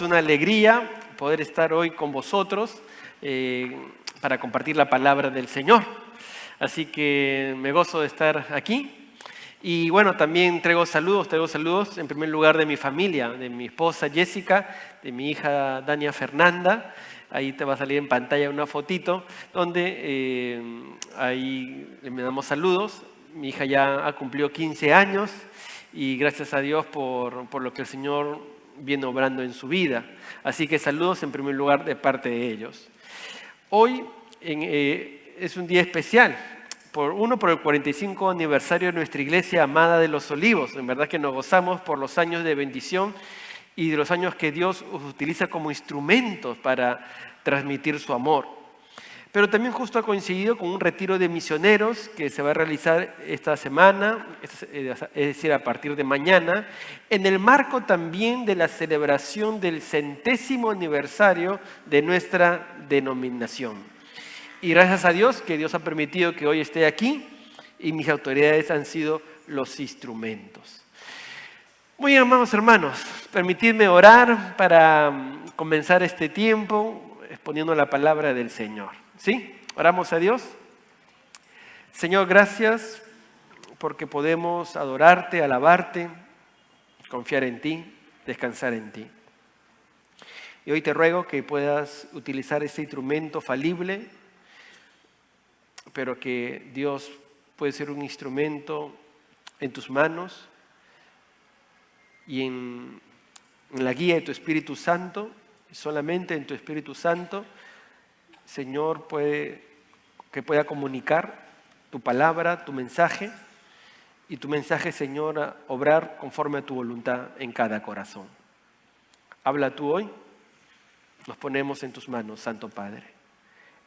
una alegría poder estar hoy con vosotros para compartir la palabra del Señor. Así que me gozo de estar aquí. Y bueno, también traigo saludos en primer lugar de mi familia, de mi esposa Jessica, de mi hija Dania Fernanda. Ahí te va a salir en pantalla una fotito donde ahí le damos saludos. Mi hija ya ha cumplido 15 años y gracias a Dios por lo que el Señor viene obrando en su vida. Así que saludos en primer lugar de parte de ellos. Hoy es un día especial. Por el 45 aniversario de nuestra iglesia amada de los Olivos. En verdad que nos gozamos por los años de bendición y de los años que Dios utiliza como instrumentos para transmitir su amor. Pero también justo ha coincidido con un retiro de misioneros que se va a realizar esta semana, es decir, a partir de mañana, en el marco también de la celebración del 100º aniversario de nuestra denominación. Y gracias a Dios que Dios ha permitido que hoy esté aquí y mis autoridades han sido los instrumentos. Muy bien, amados hermanos, permitidme orar para comenzar este tiempo exponiendo la palabra del Señor. ¿Sí? Oramos a Dios. Señor, gracias porque podemos adorarte, alabarte, confiar en ti, descansar en ti. Y hoy te ruego que puedas utilizar ese instrumento falible, pero que Dios puede ser un instrumento en tus manos y en la guía de tu Espíritu Santo, solamente en tu Espíritu Santo, Señor, que pueda comunicar tu palabra, tu mensaje, y tu mensaje, Señor, a obrar conforme a tu voluntad en cada corazón. Habla tú hoy, nos ponemos en tus manos, Santo Padre,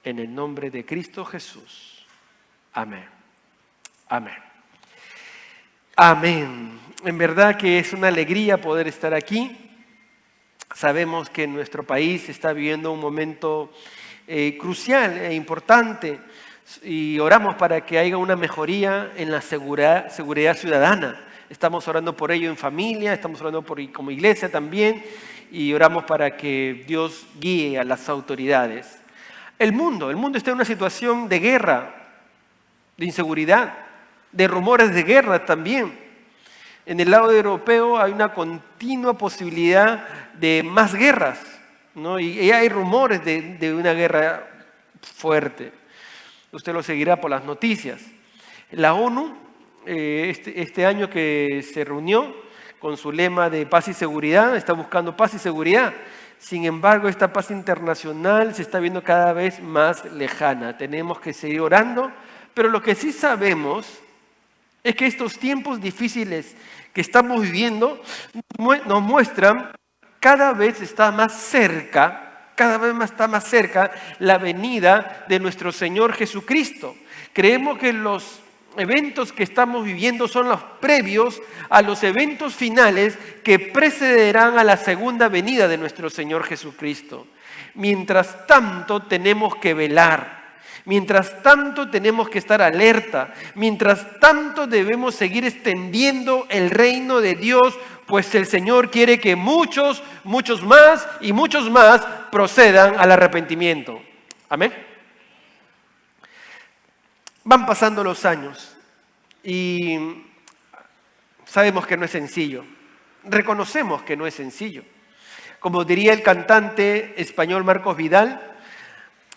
en el nombre de Cristo Jesús. Amén. Amén. Amén. En verdad que es una alegría poder estar aquí. Sabemos que nuestro país está viviendo un momento crucial e importante y oramos para que haya una mejoría en la seguridad ciudadana. Estamos orando por ello en familia, estamos orando como iglesia también y oramos para que Dios guíe a las autoridades. El mundo está en una situación de guerra, de inseguridad, de rumores de guerra también. En el lado europeo hay una continua posibilidad de más guerras, ¿no? Y hay rumores de una guerra fuerte. Usted lo seguirá por las noticias. La ONU, este año que se reunió con su lema de paz y seguridad, está buscando paz y seguridad. Sin embargo, esta paz internacional se está viendo cada vez más lejana. Tenemos que seguir orando. Pero lo que sí sabemos es que estos tiempos difíciles que estamos viviendo nos muestran cada vez está más cerca la venida de nuestro Señor Jesucristo. Creemos que los eventos que estamos viviendo son los previos a los eventos finales que precederán a la segunda venida de nuestro Señor Jesucristo. Mientras tanto tenemos que velar. Mientras tanto tenemos que estar alerta, mientras tanto debemos seguir extendiendo el reino de Dios, pues el Señor quiere que muchos más y muchos más procedan al arrepentimiento. Amén. Van pasando los años y sabemos que no es sencillo, reconocemos que no es sencillo. Como diría el cantante español Marcos Vidal,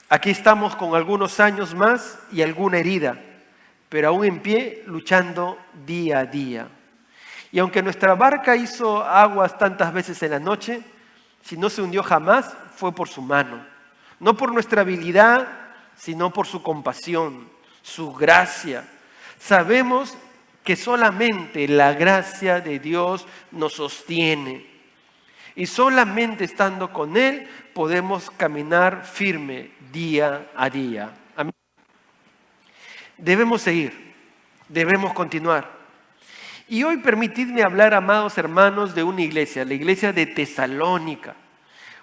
aquí estamos con algunos años más y alguna herida, pero aún en pie, luchando día a día. Y aunque nuestra barca hizo aguas tantas veces en la noche, si no se hundió jamás, fue por su mano. No por nuestra habilidad, sino por su compasión, su gracia. Sabemos que solamente la gracia de Dios nos sostiene. Y solamente estando con Él podemos caminar firme día a día. Amén. Debemos seguir, debemos continuar. Y hoy permitidme hablar, amados hermanos, de una iglesia, la iglesia de Tesalónica.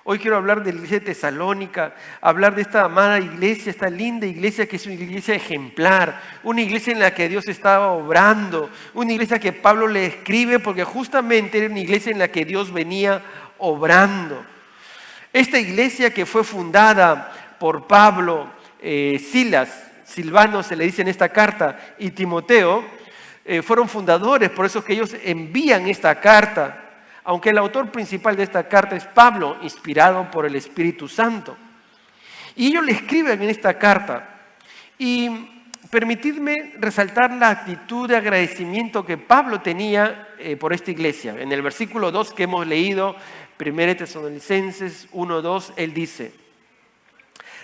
Hoy quiero hablar de la iglesia de Tesalónica, hablar de esta amada iglesia, esta linda iglesia que es una iglesia ejemplar, una iglesia en la que Dios estaba obrando, una iglesia que Pablo le escribe porque justamente era una iglesia en la que Dios venía obrando. Esta iglesia que fue fundada por Pablo, Silas, Silvano se le dice en esta carta, y Timoteo, fueron fundadores, por eso es que ellos envían esta carta, aunque el autor principal de esta carta es Pablo, inspirado por el Espíritu Santo. Y ellos le escriben en esta carta. Y permitidme resaltar la actitud de agradecimiento que Pablo tenía por esta iglesia. En el versículo 2 que hemos leído, 1 Tesalonicenses 1:2, él dice: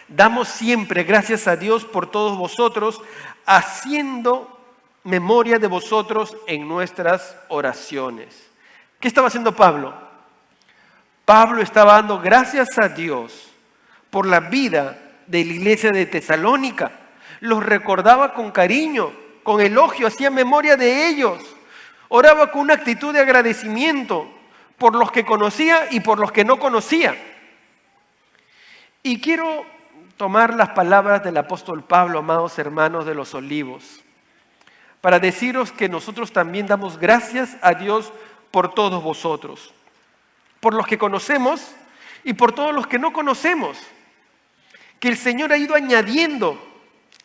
damos siempre gracias a Dios por todos vosotros, haciendo memoria de vosotros en nuestras oraciones. ¿Qué estaba haciendo Pablo? Pablo estaba dando gracias a Dios por la vida de la iglesia de Tesalónica. Los recordaba con cariño, con elogio, hacía memoria de ellos. Oraba con una actitud de agradecimiento por los que conocía y por los que no conocía. Y quiero tomar las palabras del apóstol Pablo, amados hermanos de los Olivos, para deciros que nosotros también damos gracias a Dios por todos vosotros, por los que conocemos y por todos los que no conocemos, que el Señor ha ido añadiendo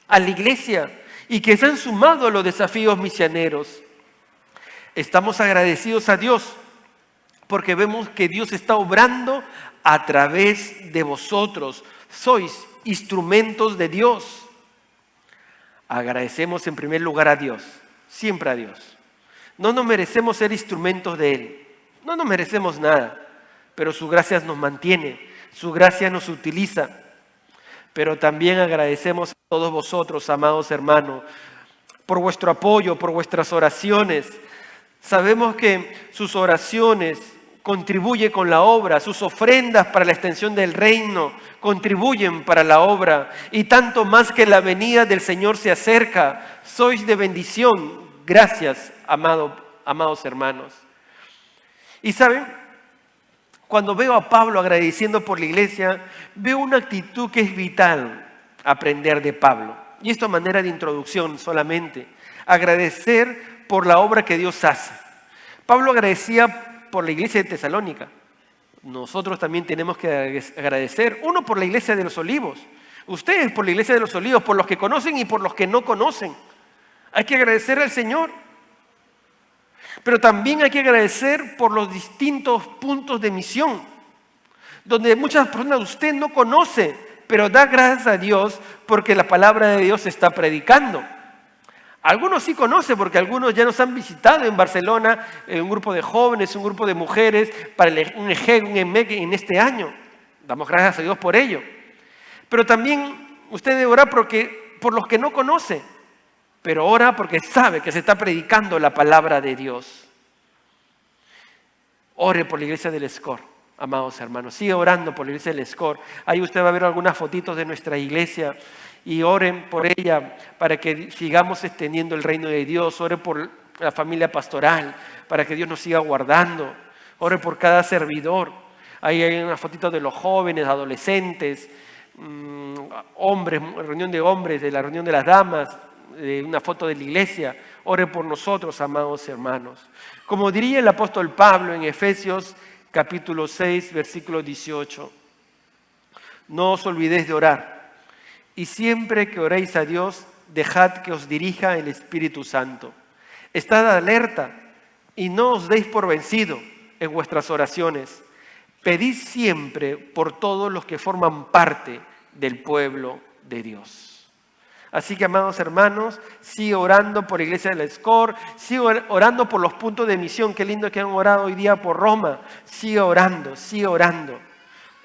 a la iglesia y que se han sumado a los desafíos misioneros. Estamos agradecidos a Dios porque vemos que Dios está obrando a través de vosotros. Sois instrumentos de Dios. Agradecemos en primer lugar a Dios, siempre a Dios. No nos merecemos ser instrumentos de Él, no nos merecemos nada, pero su gracia nos mantiene, su gracia nos utiliza. Pero también agradecemos a todos vosotros, amados hermanos, por vuestro apoyo, por vuestras oraciones. Sabemos que sus oraciones contribuyen con la obra, sus ofrendas para la extensión del reino contribuyen para la obra, y tanto más que la venida del Señor se acerca. Sois de bendición. Gracias, amados hermanos. Y saben, cuando veo a Pablo agradeciendo por la iglesia, veo una actitud que es vital aprender de Pablo. Y esto a manera de introducción solamente. Agradecer por la obra que Dios hace. Pablo agradecía por la iglesia de Tesalónica. Nosotros también tenemos que agradecer, uno por la iglesia de los Olivos, ustedes por la iglesia de los Olivos, por los que conocen y por los que no conocen. Hay que agradecer al Señor. Pero también hay que agradecer por los distintos puntos de misión, donde muchas personas usted no conoce, pero da gracias a Dios porque la palabra de Dios se está predicando. Algunos sí conocen porque algunos ya nos han visitado en Barcelona, un grupo de jóvenes, un grupo de mujeres, para un EGEG, un EMEC en este año. Damos gracias a Dios por ello. Pero también usted debe orar por los que no conoce, pero ora porque sabe que se está predicando la palabra de Dios. Ore por la iglesia del Escor, amados hermanos. Sigue orando por la iglesia del Escor. Ahí usted va a ver algunas fotitos de nuestra iglesia. Y oren por ella para que sigamos extendiendo el reino de Dios. Ore por la familia pastoral para que Dios nos siga guardando. Ore por cada servidor. Ahí hay una fotito de los jóvenes, adolescentes, hombres, reunión de hombres, de la reunión de las damas, una foto de la iglesia. Ore por nosotros, amados hermanos. Como diría el apóstol Pablo en Efesios capítulo 6, versículo 18. No os olvidéis de orar. Y siempre que oréis a Dios, dejad que os dirija el Espíritu Santo. Estad alerta y no os deis por vencido en vuestras oraciones. Pedid siempre por todos los que forman parte del pueblo de Dios. Así que, amados hermanos, sigue orando por la iglesia del Escor, sigue orando por los puntos de misión. Qué lindo que han orado hoy día por Roma. Sigue orando, sigue orando.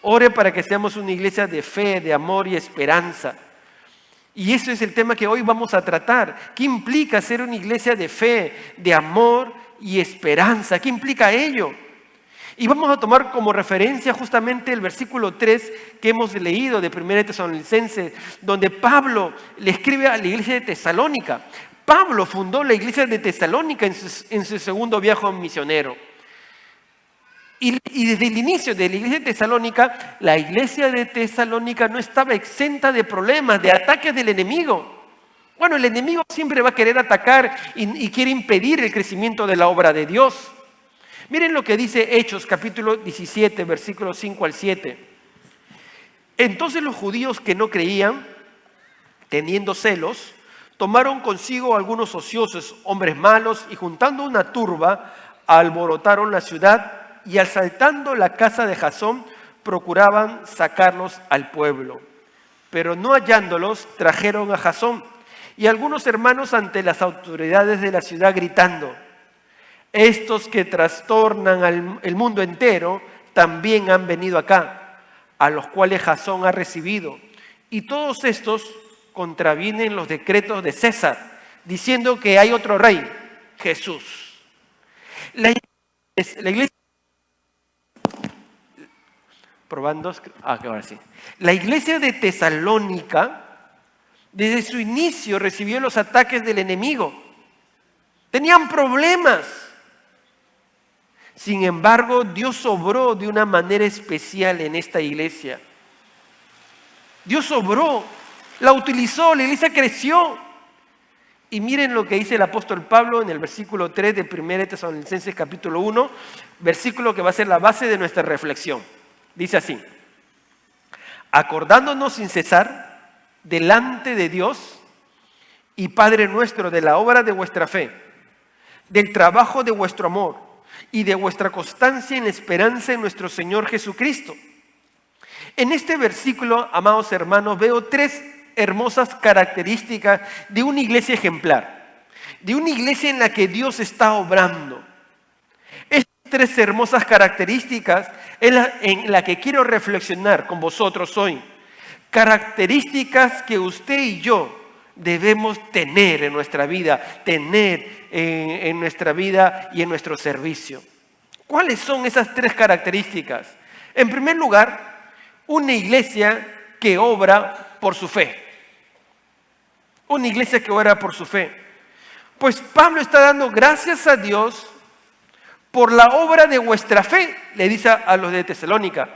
Ore para que seamos una iglesia de fe, de amor y esperanza. Y ese es el tema que hoy vamos a tratar. ¿Qué implica ser una iglesia de fe, de amor y esperanza? ¿Qué implica ello? Y vamos a tomar como referencia justamente el versículo 3 que hemos leído de 1 Tesalonicenses, donde Pablo le escribe a la iglesia de Tesalónica. Pablo fundó la iglesia de Tesalónica en su segundo viaje misionero. Y desde el inicio de la iglesia de Tesalónica, la iglesia de Tesalónica no estaba exenta de problemas, de ataques del enemigo. Bueno, el enemigo siempre va a querer atacar y quiere impedir el crecimiento de la obra de Dios. Miren lo que dice Hechos capítulo 17, versículos 5 al 7. Entonces los judíos que no creían, teniendo celos, tomaron consigo algunos ociosos, hombres malos, y juntando una turba, alborotaron la ciudad y asaltando la casa de Jasón, procuraban sacarlos al pueblo. Pero no hallándolos, trajeron a Jasón y algunos hermanos ante las autoridades de la ciudad gritando: estos que trastornan el mundo entero también han venido acá, a los cuales Jasón ha recibido. Y todos estos contravienen los decretos de César, diciendo que hay otro rey, Jesús. La iglesia, probando, ahora sí. La iglesia de Tesalónica, desde su inicio, recibió los ataques del enemigo. Tenían problemas. Sin embargo, Dios obró de una manera especial en esta iglesia. Dios obró, la utilizó, la iglesia creció. Y miren lo que dice el apóstol Pablo en el versículo 3 de 1 Tesalonicenses capítulo 1, versículo que va a ser la base de nuestra reflexión. Dice así: acordándonos sin cesar delante de Dios y Padre nuestro de la obra de vuestra fe, del trabajo de vuestro amor y de vuestra constancia en la esperanza en nuestro Señor Jesucristo. En este versículo, amados hermanos, veo tres hermosas características de una iglesia ejemplar, de una iglesia en la que Dios está obrando. Estas tres hermosas características en la que quiero reflexionar con vosotros hoy. Características que usted y yo debemos tener en nuestra vida, en nuestra vida y en nuestro servicio. ¿Cuáles son esas tres características? En primer lugar, una iglesia que obra por su fe. Una iglesia que obra por su fe. Pues Pablo está dando gracias a Dios por la obra de vuestra fe, le dice a los de Tesalónica.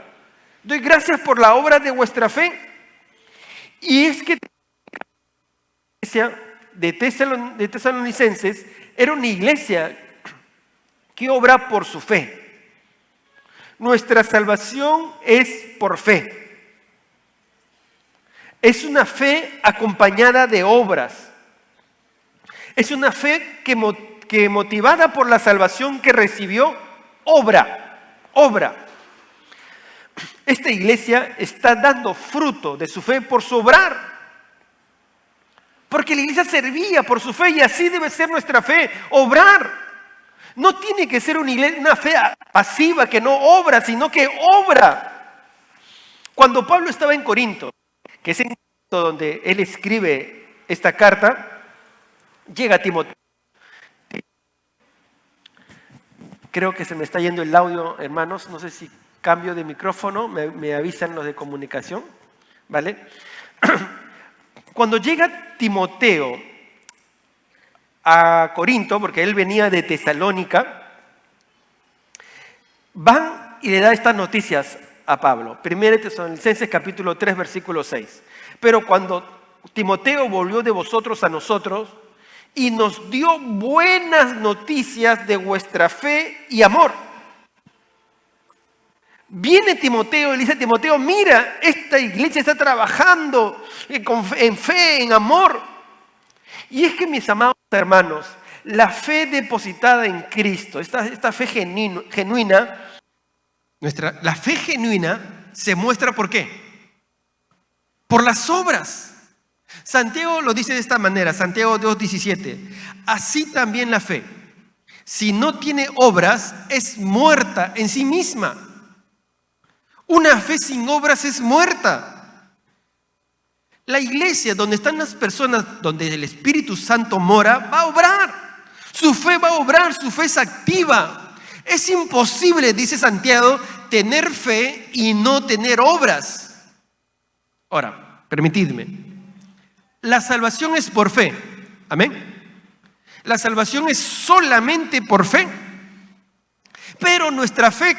Doy gracias por la obra de vuestra fe. Y es que la iglesia de Tesalonicenses era una iglesia que obra por su fe. Nuestra salvación es por fe. Es una fe acompañada de obras. Es una fe que motivada por la salvación que recibió, obra. Esta iglesia está dando fruto de su fe por su obrar. Porque la iglesia servía por su fe y así debe ser nuestra fe, obrar. No tiene que ser una fe pasiva que no obra, sino que obra. Cuando Pablo estaba en Corinto, que es en donde él escribe esta carta, llega Timoteo. Creo que se me está yendo el audio, hermanos. No sé si cambio de micrófono, me avisan los de comunicación, ¿vale? Cuando llega Timoteo a Corinto, porque él venía de Tesalónica, van y le da estas noticias a Pablo. 1 Tesalonicenses capítulo 3, versículo 6. Pero cuando Timoteo volvió de vosotros a nosotros y nos dio buenas noticias de vuestra fe y amor. Viene Timoteo y le dice a Timoteo: mira, esta iglesia está trabajando en fe, en amor. Y es que, mis amados hermanos, la fe depositada en Cristo, esta fe genuina, la fe genuina se muestra ¿por qué? Por las obras. Santiago lo dice de esta manera, Santiago 2:17. Así también la fe, si no tiene obras, es muerta en sí misma. Una fe sin obras es muerta. La iglesia donde están las personas, donde el Espíritu Santo mora, va a obrar. Su fe va a obrar, su fe es activa. Es imposible, dice Santiago, tener fe y no tener obras. Ahora, permitidme. La salvación es por fe. Amén. La salvación es solamente por fe. Pero nuestra fe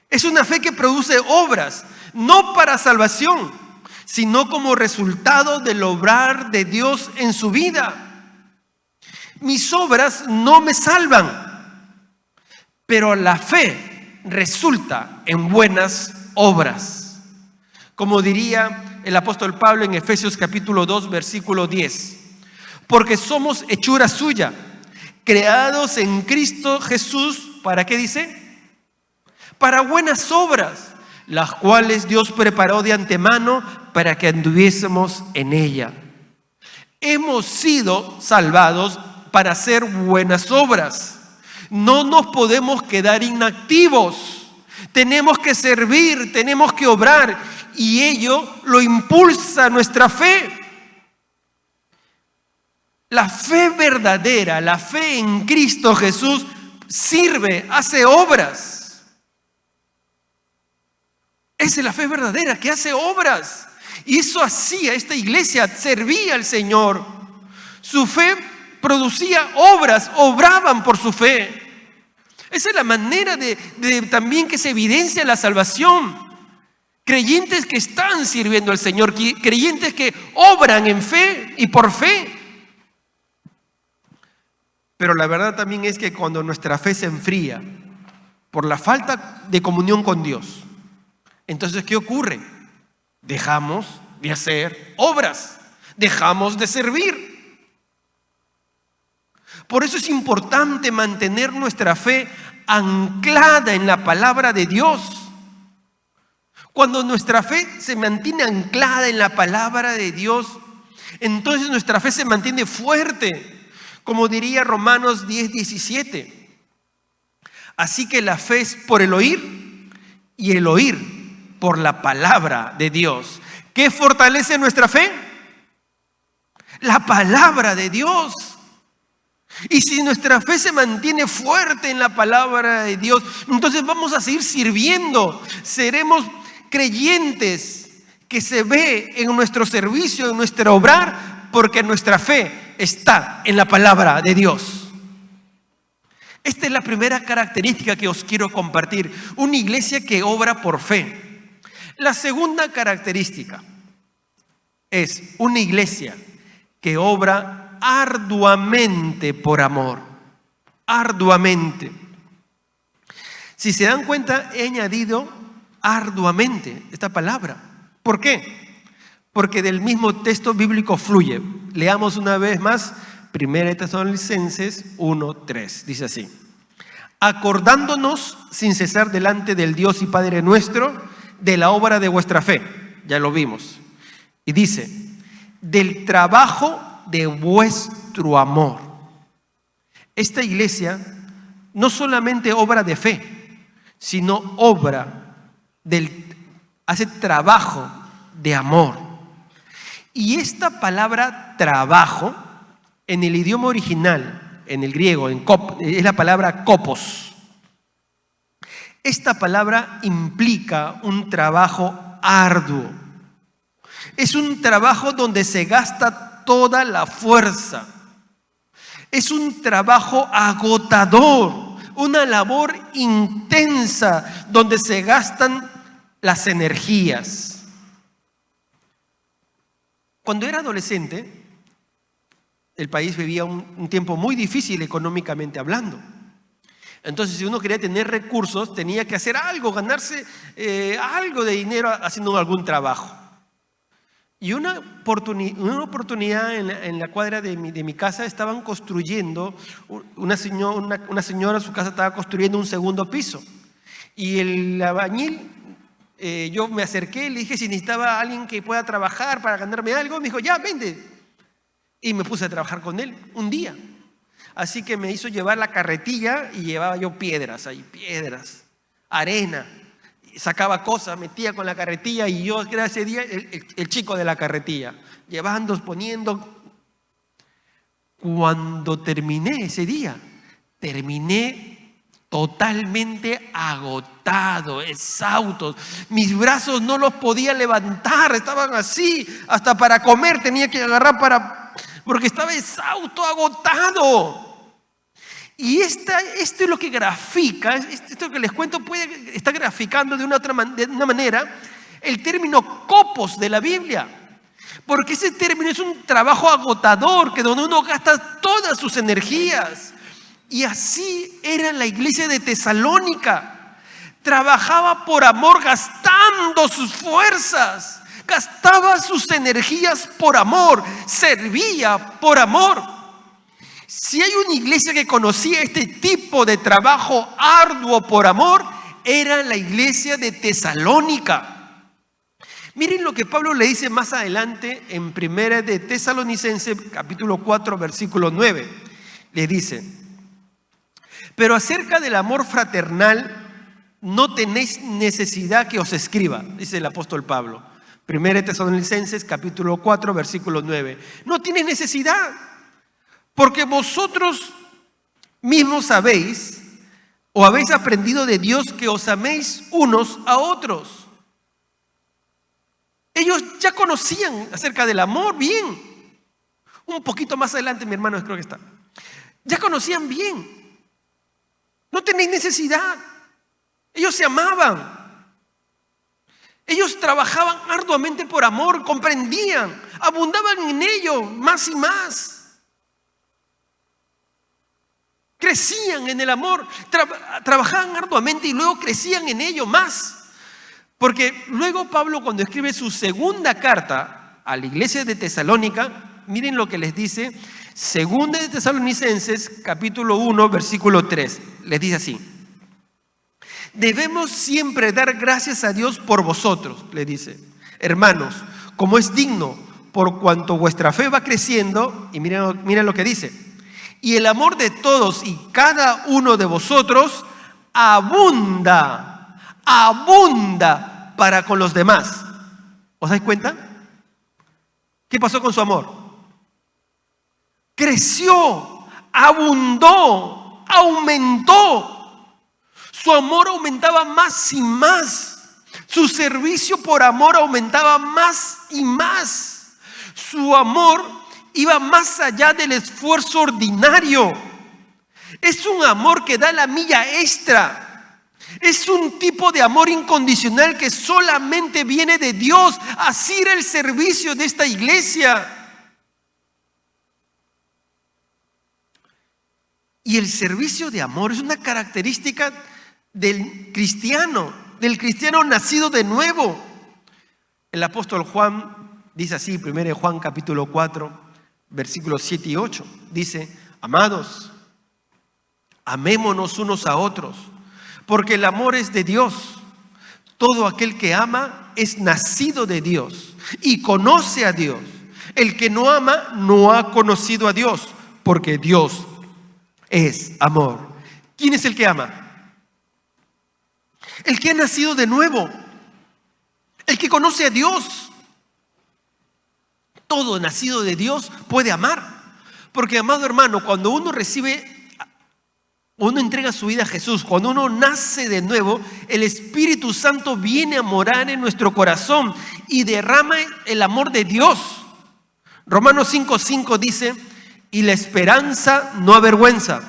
es una fe que produce obras, no para salvación, sino como resultado del obrar de Dios en su vida. Mis obras no me salvan, pero la fe resulta en buenas obras. Como diría el apóstol Pablo en Efesios capítulo 2, versículo 10. Porque somos hechura suya, creados en Cristo Jesús, ¿para qué dice? Para buenas obras, las cuales Dios preparó de antemano para que anduviésemos en ella. Hemos sido salvados para hacer buenas obras. No nos podemos quedar inactivos. Tenemos que servir, tenemos que obrar, y ello lo impulsa nuestra fe. La fe verdadera, la fe en Cristo Jesús, sirve, hace obras. Esa es la fe verdadera, que hace obras. Y eso hacía esta iglesia, servía al Señor. Su fe producía obras, obraban por su fe. Esa es la manera de también que se evidencia la salvación. Creyentes que están sirviendo al Señor, creyentes que obran en fe y por fe. Pero la verdad también es que cuando nuestra fe se enfría por la falta de comunión con Dios, entonces ¿qué ocurre? Dejamos de hacer obras, dejamos de servir. Por eso es importante mantener nuestra fe anclada en la palabra de Dios. Cuando nuestra fe se mantiene anclada en la palabra de Dios, entonces nuestra fe se mantiene fuerte. Como diría Romanos 10:17. Así que la fe es por el oír y el oír por la palabra de Dios. ¿Qué fortalece nuestra fe? La palabra de Dios. Y si nuestra fe se mantiene fuerte en la palabra de Dios, entonces vamos a seguir sirviendo. Seremos creyentes que se ve en nuestro servicio, en nuestro obrar, porque nuestra fe está en la palabra de Dios. Esta es la primera característica que os quiero compartir. Una iglesia que obra por fe. La segunda característica es una iglesia que obra arduamente por amor. Arduamente. Si se dan cuenta, he añadido arduamente esta palabra. ¿Por qué? Porque del mismo texto bíblico fluye. Leamos una vez más 1 Tesalonicenses 1:3. Dice así: acordándonos sin cesar delante del Dios y Padre nuestro de la obra de vuestra fe. Ya lo vimos. Y dice: del trabajo de vuestro amor. Esta iglesia no solamente obra de fe, sino hace trabajo de amor. Y esta palabra trabajo, en el idioma original, en el griego, es la palabra kopos. Esta palabra implica un trabajo arduo. Es un trabajo donde se gasta toda la fuerza. Es un trabajo agotador, una labor intensa donde se gastan las energías. Cuando era adolescente, el país vivía un tiempo muy difícil económicamente hablando. Entonces, si uno quería tener recursos, tenía que hacer algo, ganarse algo de dinero haciendo algún trabajo. Y una oportunidad en la cuadra de mi casa estaban construyendo, una señora, su casa estaba construyendo un segundo piso. Y el albañil, yo me acerqué, le dije si necesitaba a alguien que pueda trabajar para ganarme algo. Me dijo, ya, vente. Y me puse a trabajar con él un día. Así que me hizo llevar la carretilla y llevaba yo piedras, arena. Sacaba cosas, metía con la carretilla y yo era ese día el chico de la carretilla, llevando, poniendo. Cuando terminé ese día, terminé totalmente agotado, exhausto. Mis brazos no los podía levantar, estaban así. Hasta para comer tenía que agarrar porque estaba exhausto, agotado. Y esto es lo que grafica, esto que les cuento está graficando de una manera el término kopos de la Biblia. Porque ese término es un trabajo agotador, donde uno gasta todas sus energías. Y así era la iglesia de Tesalónica. trabajaba por amor, gastando sus fuerzas, gastaba sus energías por amor, servía por amor. Si hay una iglesia que conocía este tipo de trabajo arduo por amor, era la iglesia de Tesalónica. Miren lo que Pablo le dice más adelante en Primera de Tesalonicenses, capítulo 4, versículo 9. Le dice: pero acerca del amor fraternal no tenéis necesidad que os escriba, dice el apóstol Pablo. Primera de Tesalonicenses, capítulo 4, versículo 9. No tienes necesidad, porque vosotros mismos sabéis o habéis aprendido de Dios que os améis unos a otros. Ellos ya conocían acerca del amor bien. Un poquito más adelante, mi hermano, creo que está. Ya conocían bien. No tenéis necesidad. Ellos se amaban. Ellos trabajaban arduamente por amor, comprendían, abundaban en ello más y más. Crecían en el amor, trabajaban arduamente y luego crecían en ello más. Porque luego Pablo, cuando escribe su segunda carta a la iglesia de Tesalónica, miren lo que les dice, segunda de Tesalonicenses, capítulo 1, versículo 3. Les dice así: debemos siempre dar gracias a Dios por vosotros, le dice, hermanos, como es digno, por cuanto vuestra fe va creciendo. Y miren lo que dice: y el amor de todos y cada uno de vosotros abunda para con los demás. ¿Os dais cuenta? ¿Qué pasó con su amor? Creció, abundó, aumentó. Su amor aumentaba más y más. Su servicio por amor aumentaba más y más. Su amor iba más allá del esfuerzo ordinario. Es un amor que da la milla extra. Es un tipo de amor incondicional que solamente viene de Dios. Así era el servicio de esta iglesia. Y el servicio de amor es una característica del cristiano nacido de nuevo. El apóstol Juan dice así, 1 Juan capítulo 4, versículos 7 y 8. Dice: amados, amémonos unos a otros, porque el amor es de Dios. Todo aquel que ama es nacido de Dios y conoce a Dios. El que no ama no ha conocido a Dios, porque Dios es amor. ¿Quién es el que ama? El que ha nacido de nuevo, el que conoce a Dios. Todo nacido de Dios puede amar. Porque, amado hermano, cuando uno entrega su vida a Jesús, cuando uno nace de nuevo, el Espíritu Santo viene a morar en nuestro corazón y derrama el amor de Dios. Romanos 5:5 dice: y la esperanza no avergüenza,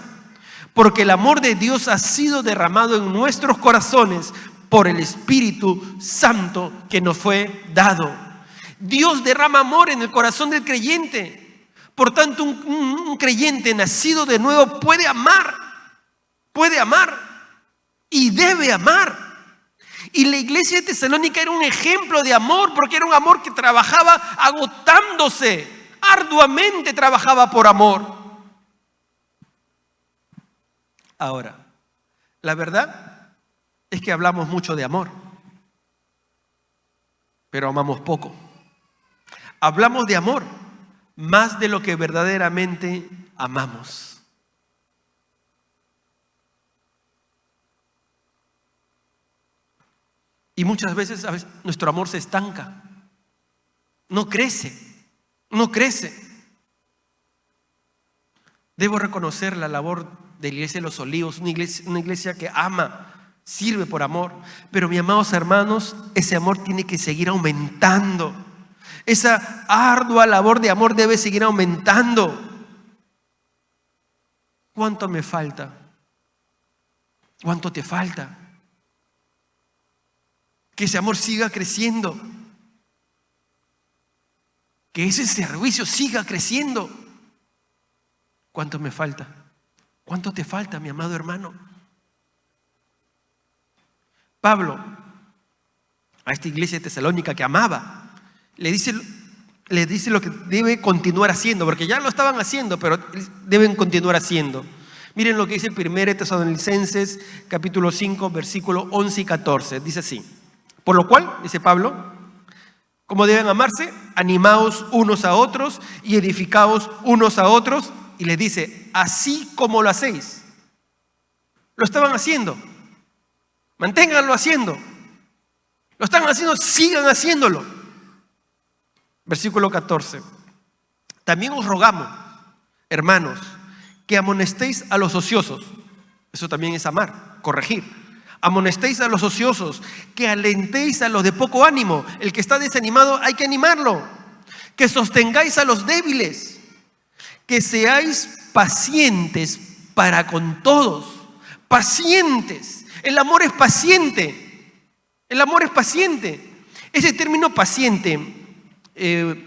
porque el amor de Dios ha sido derramado en nuestros corazones por el Espíritu Santo que nos fue dado. Dios derrama amor en el corazón del creyente. Por tanto, un creyente nacido de nuevo puede amar y debe amar. Y la iglesia de Tesalónica era un ejemplo de amor, porque era un amor que trabajaba agotándose, arduamente trabajaba por amor. Ahora, la verdad es que hablamos mucho de amor, pero amamos poco. Hablamos de amor más de lo que verdaderamente amamos. Y muchas veces nuestro amor se estanca, no crece. Debo reconocer la labor de la Iglesia de los Olivos, una iglesia que ama, sirve por amor. Pero, mis amados hermanos, ese amor tiene que seguir aumentando. Esa ardua labor de amor debe seguir aumentando. ¿Cuánto me falta? ¿Cuánto te falta? Que ese amor siga creciendo. Que ese servicio siga creciendo. ¿Cuánto me falta? ¿Cuánto te falta, mi amado hermano? Pablo a esta iglesia de Tesalónica que amaba, le dice lo que debe continuar haciendo, porque ya lo estaban haciendo, pero deben continuar haciendo. Miren lo que dice 1 Tesalonicenses capítulo 5, versículo 11 y 14. Dice así: por lo cual, dice Pablo, como deben amarse, animaos unos a otros y edificaos unos a otros. Y les dice, así como lo hacéis. Lo estaban haciendo. Manténganlo haciendo. Lo están haciendo, sigan haciéndolo. Versículo 14. También os rogamos, hermanos, que amonestéis a los ociosos. Eso también es amar, corregir. Amonestéis a los ociosos, que alentéis a los de poco ánimo. El que está desanimado hay que animarlo. Que sostengáis a los débiles. Que seáis pacientes para con todos. Pacientes. El amor es paciente. El amor es paciente. Ese término paciente,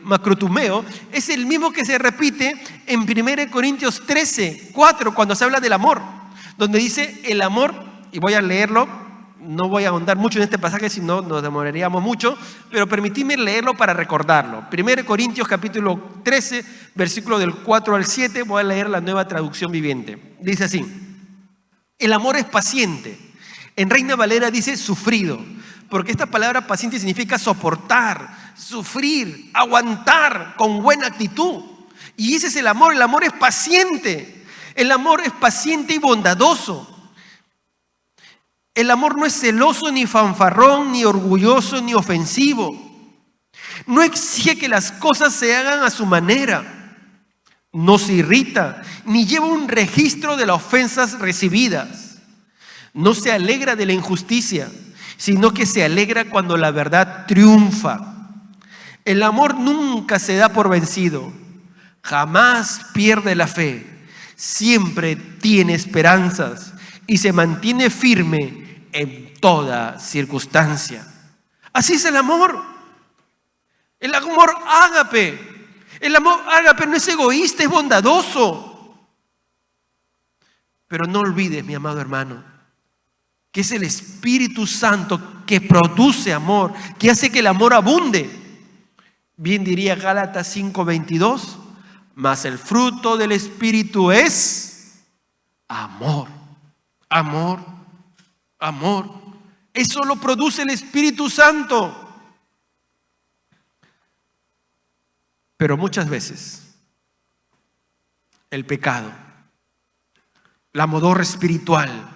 macrotumeo, es el mismo que se repite en 1 Corintios 13, 4, cuando se habla del amor, donde dice el amor, y voy a leerlo, no voy a ahondar mucho en este pasaje, si no nos demoraríamos mucho, pero permitidme leerlo para recordarlo. 1 Corintios capítulo 13, versículo del 4 al 7, voy a leer la Nueva Traducción Viviente. Dice así: el amor es paciente. En Reina Valera dice sufrido, porque esta palabra paciente significa soportar, sufrir, aguantar con buena actitud. Y ese es el amor es paciente. El amor es paciente y bondadoso. El amor no es celoso, ni fanfarrón, ni orgulloso, ni ofensivo. No exige que las cosas se hagan a su manera. No se irrita, ni lleva un registro de las ofensas recibidas. No se alegra de la injusticia, sino que se alegra cuando la verdad triunfa. El amor nunca se da por vencido, jamás pierde la fe, siempre tiene esperanzas y se mantiene firme en toda circunstancia. Así es el amor. El amor ágape. El amor ágape no es egoísta, es bondadoso. Pero no olvides, mi amado hermano, que es el Espíritu Santo que produce amor, que hace que el amor abunde. Bien diría Gálatas 5:22, mas el fruto del Espíritu es amor, amor, amor. Eso lo produce el Espíritu Santo. Pero muchas veces el pecado, la modorra espiritual,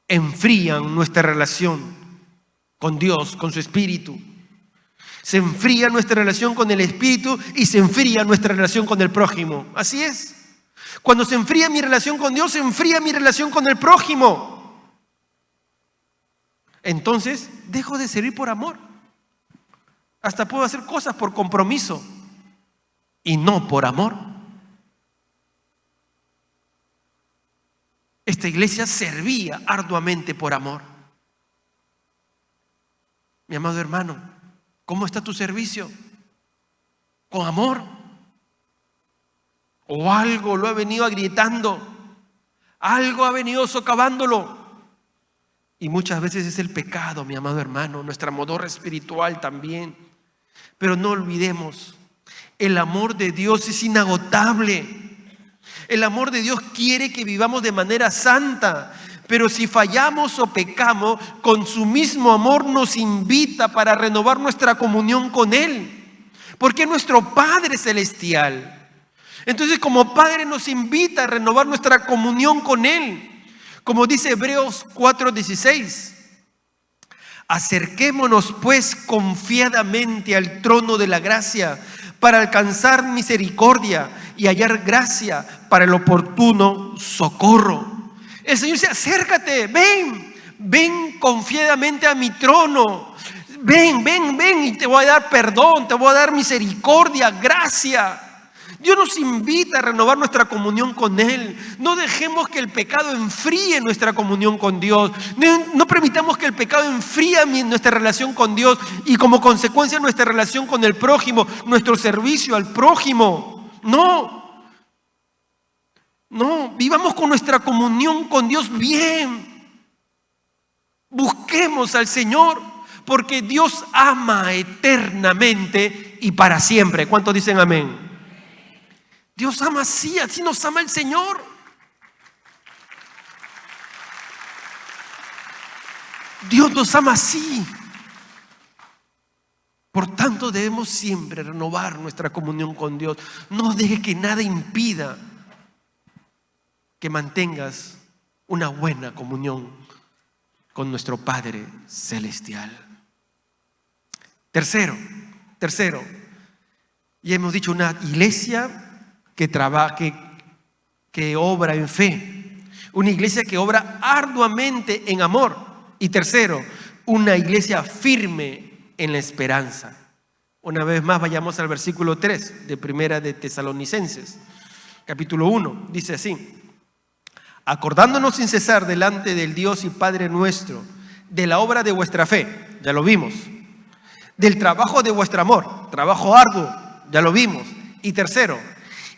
enfrían nuestra relación con Dios, con su Espíritu. Se enfría nuestra relación con el Espíritu y se enfría nuestra relación con el prójimo. Así es. Cuando se enfría mi relación con Dios, se enfría mi relación con el prójimo. Entonces, dejo de servir por amor. Hasta puedo hacer cosas por compromiso y no por amor. Esta iglesia servía arduamente por amor. Mi amado hermano, ¿cómo está tu servicio? ¿Con amor? ¿O algo lo ha venido agrietando? ¿Algo ha venido socavándolo? Y muchas veces es el pecado, mi amado hermano, nuestra modorra espiritual también. Pero no olvidemos, el amor de Dios es inagotable. El amor de Dios quiere que vivamos de manera santa, pero si fallamos o pecamos, con su mismo amor nos invita para renovar nuestra comunión con Él, porque es nuestro Padre Celestial. Entonces, como Padre nos invita a renovar nuestra comunión con Él, como dice Hebreos 4:16. Acerquémonos pues confiadamente al trono de la gracia para alcanzar misericordia y hallar gracia para el oportuno socorro. El Señor dice, acércate, ven confiadamente a mi trono. Ven y te voy a dar perdón, te voy a dar misericordia, gracia. Dios nos invita a renovar nuestra comunión con Él. No dejemos que el pecado enfríe nuestra comunión con Dios. No permitamos que el pecado enfríe nuestra relación con Dios y como consecuencia nuestra relación con el prójimo, nuestro servicio al prójimo. No, vivamos con nuestra comunión con Dios bien. Busquemos al Señor, porque Dios ama eternamente y para siempre. ¿Cuántos dicen amén? Dios ama así, así nos ama el Señor. Dios nos ama así. Por tanto, debemos siempre renovar nuestra comunión con Dios. No deje que nada impida que mantengas una buena comunión con nuestro Padre Celestial. Tercero, ya hemos dicho, una iglesia que trabaja, que obra en fe. Una iglesia que obra arduamente en amor. Y tercero, una iglesia firme en la esperanza. Una vez más vayamos al versículo 3 de Primera de Tesalonicenses, capítulo 1, dice así: acordándonos sin cesar delante del Dios y Padre nuestro de la obra de vuestra fe, ya lo vimos, del trabajo de vuestro amor, trabajo arduo, ya lo vimos, y tercero,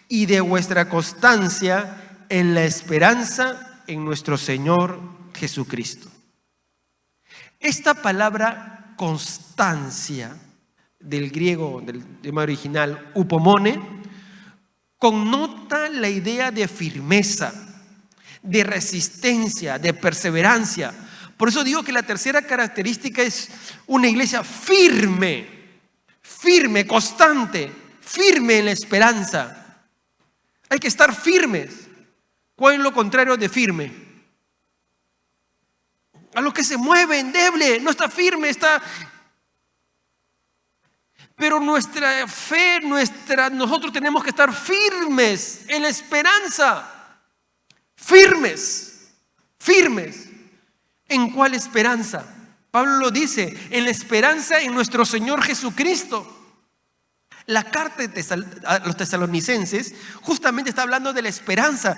y de vuestra constancia en la esperanza en nuestro Señor Jesucristo. Esta palabra constancia, del griego, del idioma original, upomone, connota la idea de firmeza, de resistencia, de perseverancia. Por eso digo que la tercera característica es una iglesia firme, constante, firme en la esperanza. Hay que estar firmes. ¿Cuál es lo contrario de firme? A lo que se mueve, endeble, no está firme, está... Pero nuestra fe, nosotros tenemos que estar firmes en la esperanza. Firmes. ¿En cuál esperanza? Pablo lo dice, en la esperanza en nuestro Señor Jesucristo. La carta a los tesalonicenses justamente está hablando de la esperanza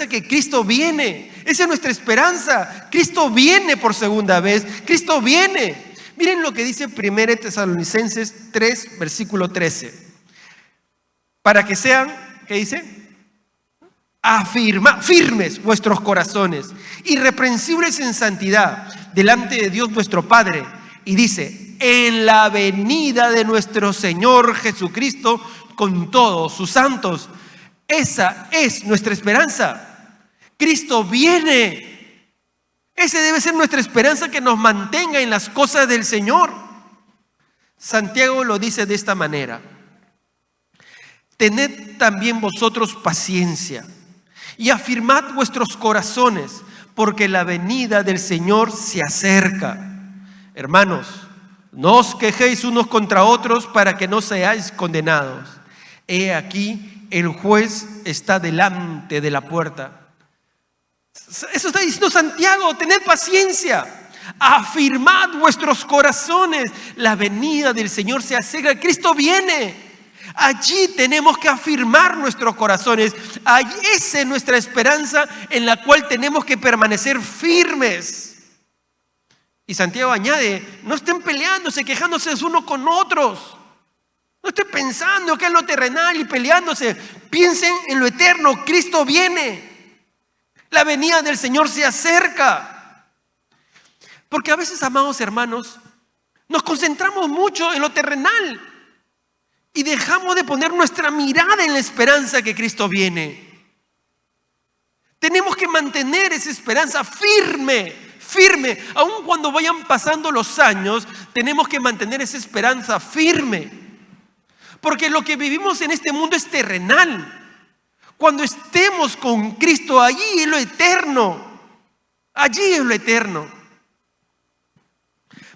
que Cristo viene. Esa es nuestra esperanza. Cristo viene por segunda vez. Cristo viene. Miren lo que dice 1 Tesalonicenses 3, versículo 13. Para que sean, ¿qué dice? Firmes vuestros corazones, irreprensibles en santidad, delante de Dios nuestro Padre. Y dice, en la venida de nuestro Señor Jesucristo con todos sus santos. Esa es nuestra esperanza. Cristo viene. Esa debe ser nuestra esperanza, que nos mantenga en las cosas del Señor. Santiago lo dice de esta manera: tened también vosotros paciencia y afirmad vuestros corazones, porque la venida del Señor se acerca. Hermanos, no os quejéis unos contra otros para que no seáis condenados. He aquí, el juez está delante de la puerta. Eso está diciendo Santiago: tened paciencia, afirmad vuestros corazones, la venida del Señor se acerca, Cristo viene. Allí tenemos que afirmar nuestros corazones. Esa es nuestra esperanza, en la cual tenemos que permanecer firmes. Y Santiago añade: no estén peleándose, quejándose unos con otros. No estén pensando que es lo terrenal y peleándose. Piensen en lo eterno. Cristo viene. La venida del Señor se acerca. Porque a veces, amados hermanos, nos concentramos mucho en lo terrenal y dejamos de poner nuestra mirada en la esperanza que Cristo viene. Tenemos que mantener esa esperanza firme. Aun cuando vayan pasando los años, tenemos que mantener esa esperanza firme. Porque lo que vivimos en este mundo es terrenal. Cuando estemos con Cristo, allí es lo eterno. Allí es lo eterno.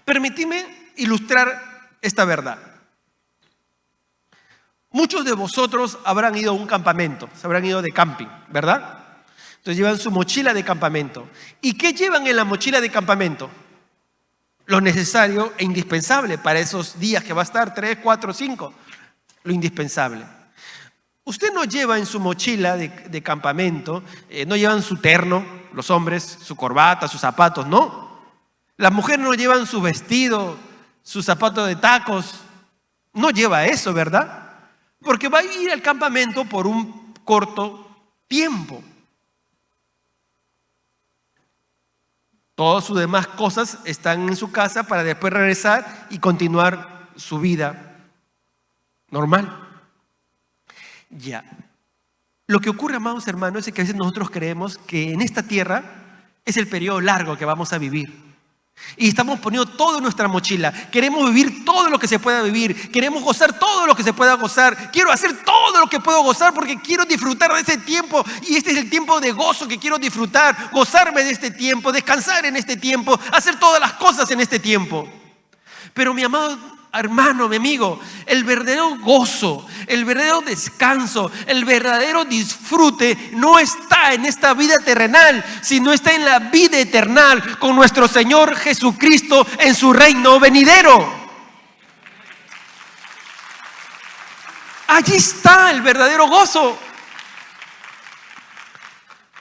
Permíteme ilustrar esta verdad. Muchos de vosotros habrán ido a un campamento, se habrán ido de camping, ¿verdad? Entonces llevan su mochila de campamento. ¿Y qué llevan en la mochila de campamento? Lo necesario e indispensable para esos días que va a estar 3, 4, 5. Lo indispensable. Usted no lleva en su mochila de campamento, no llevan su terno, los hombres, su corbata, sus zapatos, no. Las mujeres no llevan su vestido, sus zapatos de tacos. No lleva eso, ¿verdad? Porque va a ir al campamento por un corto tiempo. Todas sus demás cosas están en su casa para después regresar y continuar su vida normal. Ya. Lo que ocurre, amados hermanos, es que a veces nosotros creemos que en esta tierra es el periodo largo que vamos a vivir. Y estamos poniendo todo en nuestra mochila. Queremos vivir todo lo que se pueda vivir. Queremos gozar todo lo que se pueda gozar. Quiero hacer todo lo que puedo gozar porque quiero disfrutar de ese tiempo. Y este es el tiempo de gozo que quiero disfrutar. Gozarme de este tiempo, descansar en este tiempo, hacer todas las cosas en este tiempo. Pero mi amado hermano, mi amigo, el verdadero gozo, el verdadero descanso, el verdadero disfrute no está en esta vida terrenal, sino está en la vida eterna con nuestro Señor Jesucristo en su reino venidero. Allí está el verdadero gozo.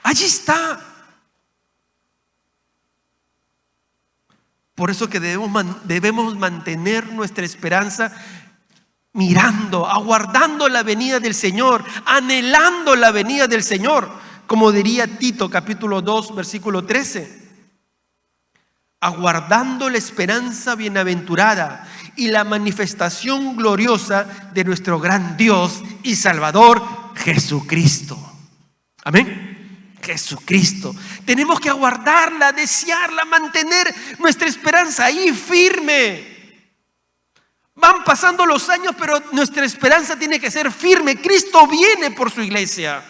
Allí está. Por eso que debemos mantener nuestra esperanza mirando, aguardando la venida del Señor, anhelando la venida del Señor, como diría Tito capítulo 2 versículo 13. Aguardando la esperanza bienaventurada y la manifestación gloriosa de nuestro gran Dios y Salvador Jesucristo. Amén. Jesucristo. Tenemos que aguardarla, desearla, mantener nuestra esperanza ahí firme. Van pasando los años, pero nuestra esperanza tiene que ser firme. Cristo viene por su iglesia.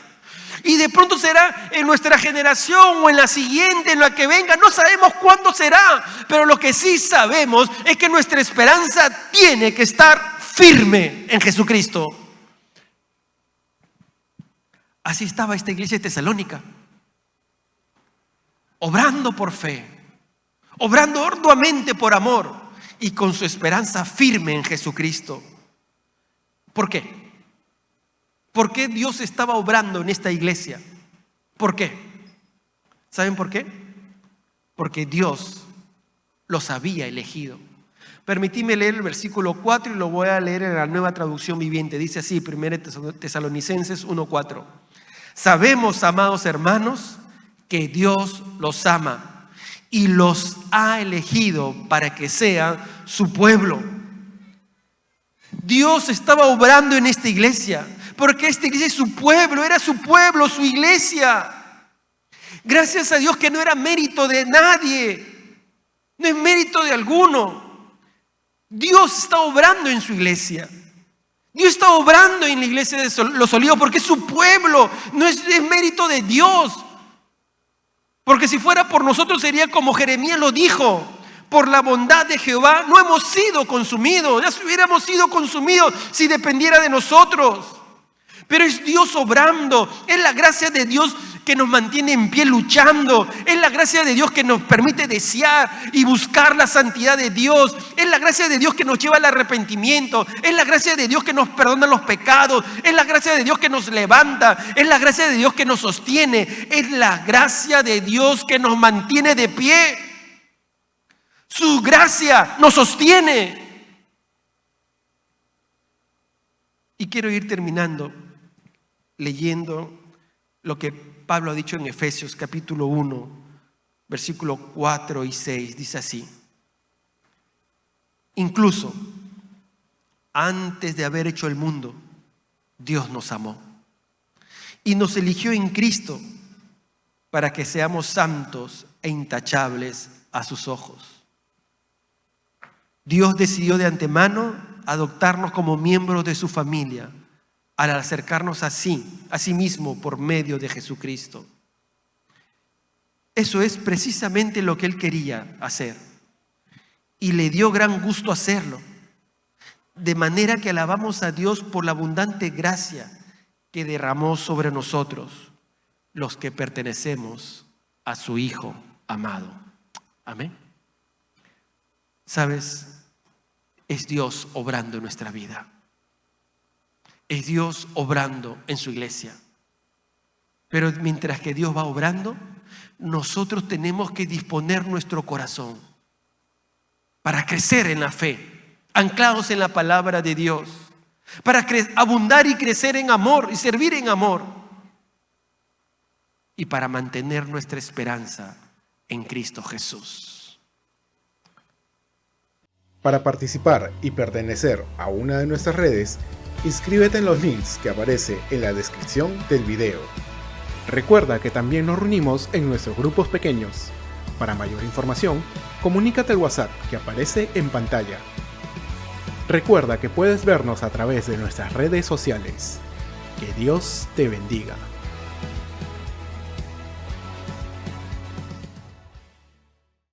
Y de pronto será en nuestra generación o en la siguiente, en la que venga. No sabemos cuándo será, pero lo que sí sabemos es que nuestra esperanza tiene que estar firme en Jesucristo. Así estaba esta iglesia de Tesalónica, obrando por fe, obrando arduamente por amor y con su esperanza firme en Jesucristo. ¿Por qué? ¿Por qué Dios estaba obrando en esta iglesia? ¿Por qué? ¿Saben por qué? Porque Dios los había elegido. Permitidme leer el versículo 4 y lo voy a leer en la Nueva Traducción Viviente. Dice así, 1 Tesalonicenses 1:4. Sabemos, amados hermanos, que Dios los ama y los ha elegido para que sean su pueblo. Dios estaba obrando en esta iglesia, porque esta iglesia es su pueblo, era su pueblo, su iglesia. Gracias a Dios que no era mérito de nadie, no es mérito de alguno. Dios está obrando en su iglesia. Dios está obrando en la iglesia de los Olivos porque es su pueblo, no es mérito de Dios. Porque si fuera por nosotros sería como Jeremías lo dijo: por la bondad de Jehová no hemos sido consumidos. Ya hubiéramos sido consumidos si dependiera de nosotros. Pero es Dios obrando, es la gracia de Dios que nos mantiene en pie luchando, es la gracia de Dios que nos permite desear y buscar la santidad de Dios, es la gracia de Dios que nos lleva al arrepentimiento, es la gracia de Dios que nos perdona los pecados, es la gracia de Dios que nos levanta, es la gracia de Dios que nos sostiene, es la gracia de Dios que nos mantiene de pie. Su gracia nos sostiene. Y quiero ir terminando leyendo lo que Pablo ha dicho en Efesios capítulo 1, versículos 4 y 6. Dice así: incluso antes de haber hecho el mundo, Dios nos amó y nos eligió en Cristo para que seamos santos e intachables a sus ojos. Dios decidió de antemano adoptarnos como miembros de su familia al acercarnos a sí mismo por medio de Jesucristo. Eso es precisamente lo que Él quería hacer y le dio gran gusto hacerlo, de manera que alabamos a Dios por la abundante gracia que derramó sobre nosotros, los que pertenecemos a su Hijo amado. Amén. ¿Sabes? Es Dios obrando en nuestra vida. Es Dios obrando en su iglesia. Pero mientras que Dios va obrando, nosotros tenemos que disponer nuestro corazón para crecer en la fe, anclados en la palabra de Dios, para abundar y crecer en amor y servir en amor, y para mantener nuestra esperanza en Cristo Jesús. Para participar y pertenecer a una de nuestras redes, inscríbete en los links que aparece en la descripción del video. Recuerda que también nos reunimos en nuestros grupos pequeños. Para mayor información, comunícate al WhatsApp que aparece en pantalla. Recuerda que puedes vernos a través de nuestras redes sociales. Que Dios te bendiga.